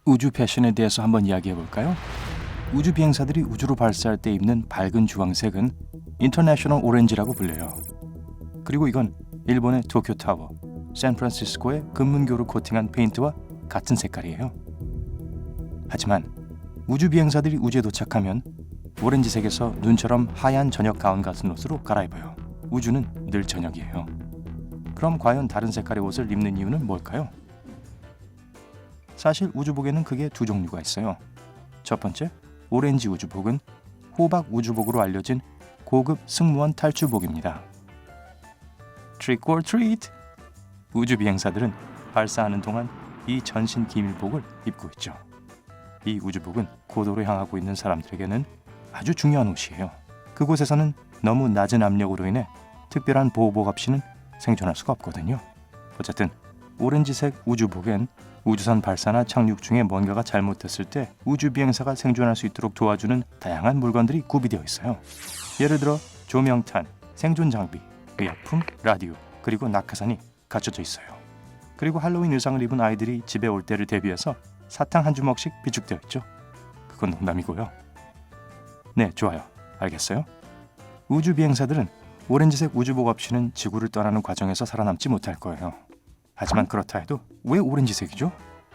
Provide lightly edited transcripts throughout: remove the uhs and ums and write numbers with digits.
우주 패션에 대해서 한번 이야기해 볼까요? 우주 비행사들이 우주로 발사할 때 입는 밝은 주황색은 인터내셔널 오렌지라고 불려요. 그리고 이건 일본의 도쿄타워, 샌프란시스코의 금문교를 코팅한 페인트와 같은 색깔이에요. 하지만 우주 비행사들이 우주에 도착하면 오렌지색에서 눈처럼 하얀 저녁 가운 같은 옷으로 갈아입어요. 우주는 늘 저녁이에요. 그럼 과연 다른 색깔의 옷을 입는 이유는 뭘까요? 사실 우주복에는 크게 두 종류가 있어요. 첫 번째, 오렌지 우주복은 호박 우주복으로 알려진 고급 승무원 탈출복입니다. Trick or treat! 우주 비행사들은 발사하는 동안 이 전신 기밀복을 입고 있죠. 이 우주복은 고도로 향하고 있는 사람들에게는 아주 중요한 옷이에요. 그곳에서는 너무 낮은 압력으로 인해 특별한 보호복 없이는 생존할 수가 없거든요. 어쨌든 오렌지색 우주복엔 우주선 발사나 착륙 중에 뭔가가 잘못됐을 때 우주 비행사가 생존할 수 있도록 도와주는 다양한 물건들이 구비되어 있어요. 예를 들어 조명탄, 생존 장비, 의약품, 라디오, 그리고 낙하산이 갖춰져 있어요. 그리고 할로윈 의상을 입은 아이들이 집에 올 때를 대비해서 사탕 한 주먹씩 비축되어 있죠. 그건 농담이고요. 네, 좋아요. 알겠어요? 우주 비행사들은 오렌지색 우주복 없이는 지구를 떠나는 과정에서 살아남지 못할 거예요. 하지만 그렇다 해도 왜 오렌지색이죠?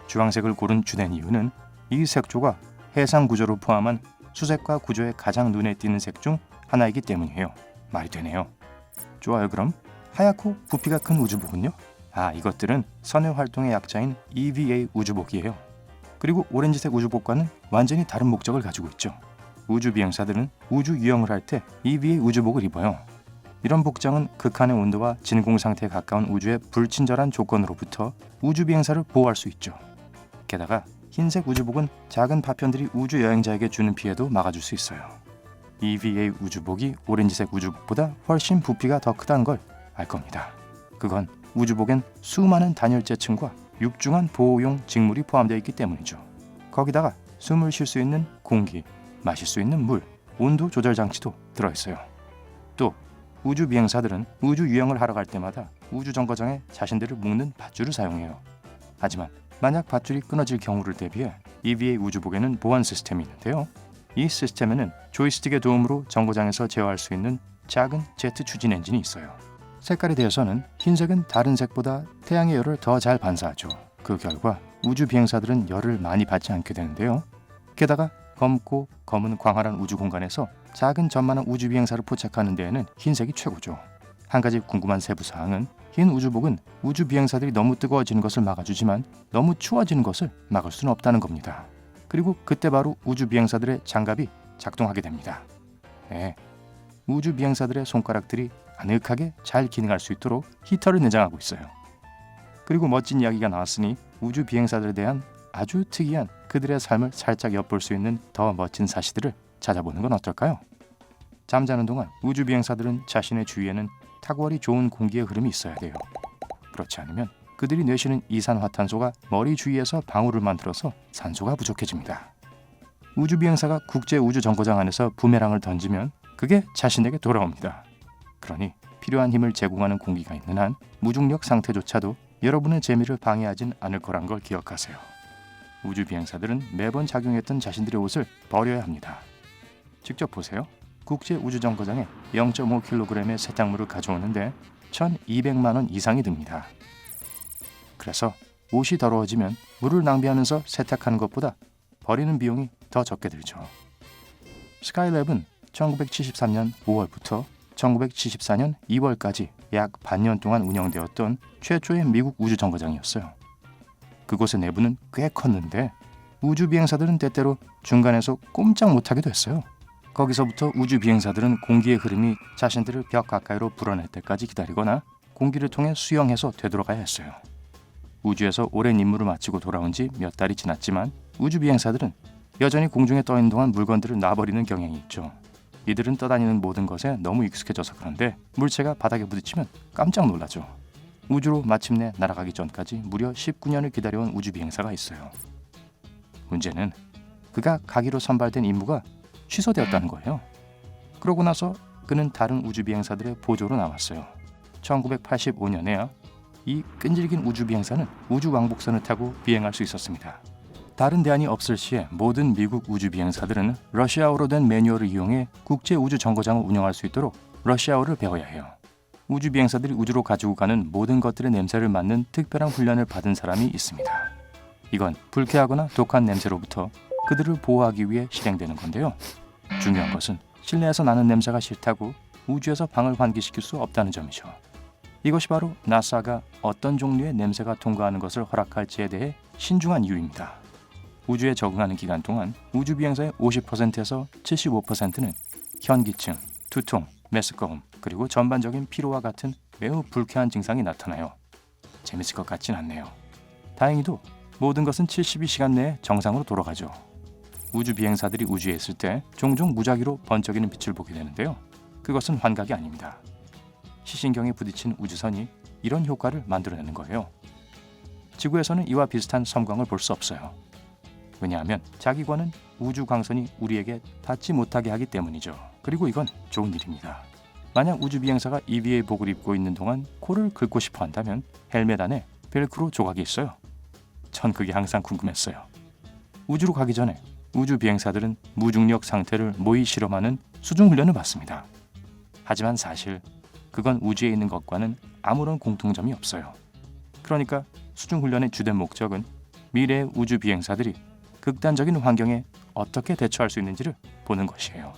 주황색을 고른 주된 이유는 이 색조가 해상 구조를 포함한 수색과 구조에 가장 눈에 띄는 색 중 하나이기 때문이에요. 말이 되네요. 좋아요. 그럼 하얗고 부피가 큰 우주복은요? 이것들은 선외 활동의 약자인 EVA 우주복이에요. 그리고 오렌지색 우주복과는 완전히 다른 목적을 가지고 있죠. 우주 비행사들은 우주 유영을 할 때 EVA 우주복을 입어요. 이런 복장은 극한의 온도와 진공 상태에 가까운 우주의 불친절한 조건으로부터 우주 비행사를 보호할 수 있죠. 게다가 흰색 우주복은 작은 파편들이 우주 여행자에게 주는 피해도 막아줄 수 있어요. EVA 우주복이 오렌지색 우주복보다 훨씬 부피가 더 크다는 걸 알 겁니다. 그건 우주복엔 수많은 단열재층과 육중한 보호용 직물이 포함되어 있기 때문이죠. 거기다가 숨을 쉴 수 있는 공기, 마실 수 있는 물, 온도 조절 장치도 들어있어요. 또 우주 비행사들은 우주 유영을 하러 갈 때마다 우주 정거장에 자신들을 묶는 밧줄을 사용해요. 하지만 만약 밧줄이 끊어질 경우를 대비해 EVA 우주복에는 보안 시스템이 있는데요. 이 시스템에는 조이스틱의 도움으로 정거장에서 제어할 수 있는 작은 제트 추진 엔진이 있어요. 색깔에 대해서는 흰색은 다른 색보다 태양의 열을 더 잘 반사하죠. 그 결과 우주 비행사들은 열을 많이 받지 않게 되는데요. 게다가 검고 검은 광활한 우주 공간에서 작은 전만한 우주 비행사를 포착하는 데에는 흰색이 최고죠. 한 가지 궁금한 세부 사항은 흰 우주복은 우주 비행사들이 너무 뜨거워지는 것을 막아주지만 너무 추워지는 것을 막을 수는 없다는 겁니다. 그리고 그때 바로 우주 비행사들의 장갑이 작동하게 됩니다. 네, 우주 비행사들의 손가락들이 아늑하게 잘 기능할 수 있도록 히터를 내장하고 있어요. 그리고 멋진 이야기가 나왔으니 우주 비행사들에 대한 아주 특이한 그들의 삶을 살짝 엿볼 수 있는 더 멋진 사실들을 찾아보는 건 어떨까요? 잠자는 동안 우주 비행사들은 자신의 주위에는 탁월히 좋은 공기의 흐름이 있어야 돼요. 그렇지 않으면 그들이 내쉬는 이산화탄소가 머리 주위에서 방울을 만들어서 산소가 부족해집니다. 우주 비행사가 국제 우주 정거장 안에서 부메랑을 던지면 그게 자신에게 돌아옵니다. 그러니 필요한 힘을 제공하는 공기가 있는 한 무중력 상태조차도 여러분의 재미를 방해하진 않을 거란 걸 기억하세요. 우주 비행사들은 매번 착용했던 자신들의 옷을 버려야 합니다. 직접 보세요. 국제 우주 정거장에 0.5kg의 세탁물을 가져오는데 1,200만 원 이상이 듭니다. 그래서 옷이 더러워지면 물을 낭비하면서 세탁하는 것보다 버리는 비용이 더 적게 들죠. 스카이랩은 1973년 5월부터 1974년 2월까지 약 반년 동안 운영되었던 최초의 미국 우주 정거장이었어요. 그곳의 내부는 꽤 컸는데 우주 비행사들은 때때로 중간에서 꼼짝 못하기도 했어요. 거기서부터 우주 비행사들은 공기의 흐름이 자신들을 벽 가까이로 불어낼 때까지 기다리거나 공기를 통해 수영해서 되돌아가야 했어요. 우주에서 오랜 임무를 마치고 돌아온 지 몇 달이 지났지만 우주 비행사들은 여전히 공중에 떠 있는 동안 물건들을 놔버리는 경향이 있죠. 이들은 떠다니는 모든 것에 너무 익숙해져서 그런데 물체가 바닥에 부딪히면 깜짝 놀라죠. 우주로 마침내 날아가기 전까지 무려 19년을 기다려온 우주 비행사가 있어요. 문제는 그가 가기로 선발된 임무가 취소되었다는 거예요. 그러고 나서 그는 다른 우주 비행사들의 보조로 나왔어요. 1985년에야 이 끈질긴 우주 비행사는 우주 왕복선을 타고 비행할 수 있었습니다. 다른 대안이 없을 시에 모든 미국 우주 비행사들은 러시아어로 된 매뉴얼을 이용해 국제 우주 정거장을 운영할 수 있도록 러시아어를 배워야 해요. 우주 비행사들이 우주로 가지고 가는 모든 것들의 냄새를 맡는 특별한 훈련을 받은 사람이 있습니다. 이건 불쾌하거나 독한 냄새로부터 그들을 보호하기 위해 실행되는 건데요. 중요한 것은 실내에서 나는 냄새가 싫다고 우주에서 방을 환기시킬 수 없다는 점이죠. 이것이 바로 나사가 어떤 종류의 냄새가 통과하는 것을 허락할지에 대해 신중한 이유입니다. 우주에 적응하는 기간 동안 우주 비행사의 50%에서 75%는 현기증, 두통, 메스꺼움, 그리고 전반적인 피로와 같은 매우 불쾌한 증상이 나타나요. 재밌을 것 같진 않네요. 다행히도 모든 것은 72시간 내에 정상으로 돌아가죠. 우주 비행사들이 우주에 있을 때 종종 무작위로 번쩍이는 빛을 보게 되는데요. 그것은 환각이 아닙니다. 시신경에 부딪힌 우주선이 이런 효과를 만들어내는 거예요. 지구에서는 이와 비슷한 섬광을 볼 수 없어요. 왜냐하면 자기관은 우주 광선이 우리에게 닿지 못하게 하기 때문이죠. 그리고 이건 좋은 일입니다. 만약 우주 비행사가 EVA-복을 입고 있는 동안 코를 긁고 싶어 한다면 헬멧 안에 벨크로 조각이 있어요. 전 그게 항상 궁금했어요. 우주로 가기 전에 우주 비행사들은 무중력 상태를 모의 실험하는 수중 훈련을 받습니다. 하지만 사실 그건 우주에 있는 것과는 아무런 공통점이 없어요. 그러니까 수중 훈련의 주된 목적은 미래의 우주 비행사들이 극단적인 환경에 어떻게 대처할 수 있는지를 보는 것이에요.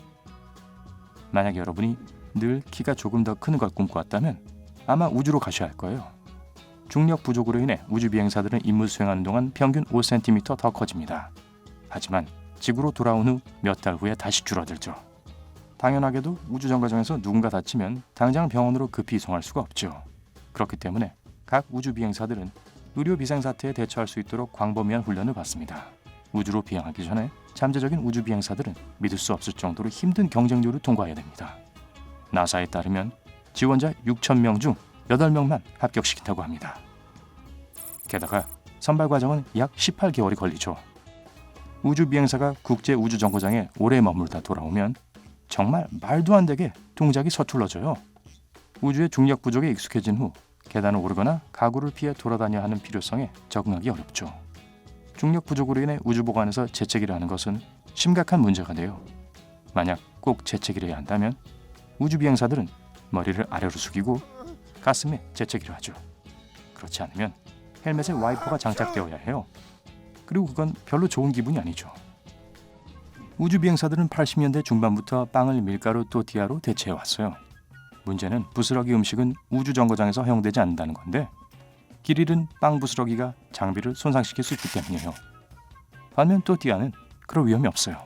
만약 여러분이 늘 키가 조금 더 크는 걸 꿈꿔왔다면 아마 우주로 가셔야 할 거예요. 중력 부족으로 인해 우주 비행사들은 임무 수행하는 동안 평균 5cm 더 커집니다. 하지만 지구로 돌아온 후 몇 달 후에 다시 줄어들죠. 당연하게도 우주 정거장에서 누군가 다치면 당장 병원으로 급히 이송할 수가 없죠. 그렇기 때문에 각 우주 비행사들은 의료 비상사태에 대처할 수 있도록 광범위한 훈련을 받습니다. 우주로 비행하기 전에 잠재적인 우주 비행사들은 믿을 수 없을 정도로 힘든 경쟁률을 통과해야 됩니다. 나사에 따르면 지원자 6,000명 중 8명만 합격시킨다고 합니다. 게다가 선발 과정은 약 18개월이 걸리죠. 우주 비행사가 국제 우주 정거장에 오래 머물다 돌아오면 정말 말도 안 되게 동작이 서툴러져요. 우주의 중력 부족에 익숙해진 후 계단을 오르거나 가구를 피해 돌아다녀야 하는 필요성에 적응하기 어렵죠. 중력 부족으로 인해 우주복 안에서 재채기를 하는 것은 심각한 문제가 돼요. 만약 꼭 재채기를 해야 한다면 우주 비행사들은 머리를 아래로 숙이고 가슴에 재채기를 하죠. 그렇지 않으면 헬멧에 와이퍼가 장착되어야 해요. 그리고 그건 별로 좋은 기분이 아니죠. 우주 비행사들은 80년대 중반부터 빵을 밀가루 또띠아로 대체해왔어요. 문제는 부스러기 음식은 우주 정거장에서 허용되지 않는다는 건데 길 잃은 빵 부스러기가 장비를 손상시킬 수 있기 때문이에요. 반면 또띠아는 그럴 위험이 없어요.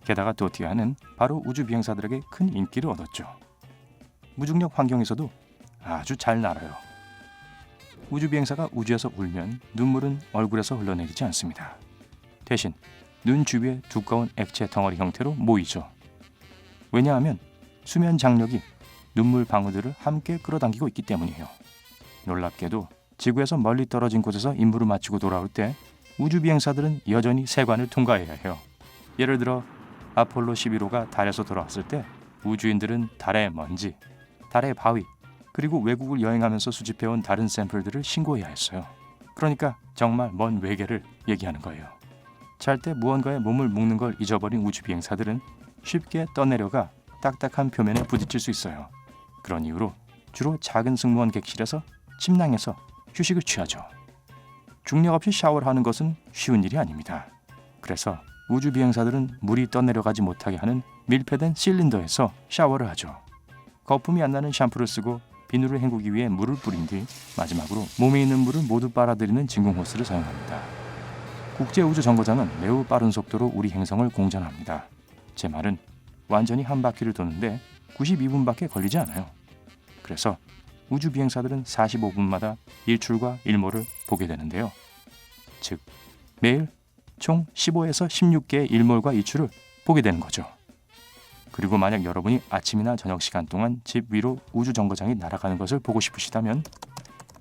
게다가 또띠아는 바로 우주 비행사들에게 큰 인기를 얻었죠. 무중력 환경에서도 아주 잘 날아요. 우주 비행사가 우주에서 울면 눈물은 얼굴에서 흘러내리지 않습니다. 대신 눈 주위에 두꺼운 액체 덩어리 형태로 모이죠. 왜냐하면 수면 장력이 눈물 방울들을 함께 끌어당기고 있기 때문이에요. 놀랍게도 지구에서 멀리 떨어진 곳에서 임무를 마치고 돌아올 때 우주 비행사들은 여전히 세관을 통과해야 해요. 예를 들어 아폴로 11호가 달에서 돌아왔을 때 우주인들은 달의 먼지, 달의 바위, 그리고 외국을 여행하면서 수집해온 다른 샘플들을 신고해야 했어요. 그러니까 정말 먼 외계를 얘기하는 거예요. 잘 때 무언가에 몸을 묶는 걸 잊어버린 우주 비행사들은 쉽게 떠내려가 딱딱한 표면에 부딪힐 수 있어요. 그런 이유로 주로 작은 승무원 객실에서 침낭에서 휴식을 취하죠. 중력 없이 샤워를 하는 것은 쉬운 일이 아닙니다. 그래서 우주 비행사들은 물이 떠내려가지 못하게 하는 밀폐된 실린더에서 샤워를 하죠. 거품이 안 나는 샴푸를 쓰고 비누를 헹구기 위해 물을 뿌린 뒤 마지막으로 몸에 있는 물을 모두 빨아들이는 진공 호스를 사용합니다. 국제 우주 정거장은 매우 빠른 속도로 우리 행성을 공전합니다. 제 말은 완전히 한 바퀴를 도는데 92분밖에 걸리지 않아요. 그래서 우주 비행사들은 45분마다 일출과 일몰을 보게 되는데요. 즉 매일 총 15에서 16개의 일몰과 일출을 보게 되는 거죠. 그리고 만약 여러분이 아침이나 저녁 시간 동안 집 위로 우주 정거장이 날아가는 것을 보고 싶으시다면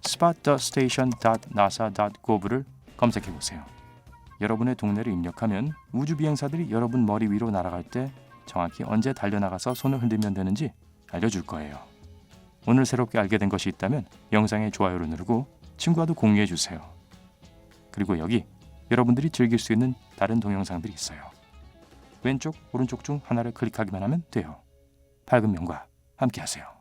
spot.station.nasa.gov를 검색해 보세요. 여러분의 동네를 입력하면 우주 비행사들이 여러분 머리 위로 날아갈 때 정확히 언제 달려나가서 손을 흔들면 되는지 알려줄 거예요. 오늘 새롭게 알게 된 것이 있다면 영상에 좋아요를 누르고 친구와도 공유해 주세요. 그리고 여기 여러분들이 즐길 수 있는 다른 동영상들이 있어요. 왼쪽, 오른쪽 중 하나를 클릭하기만 하면 돼요. 밝은 면과 함께 하세요.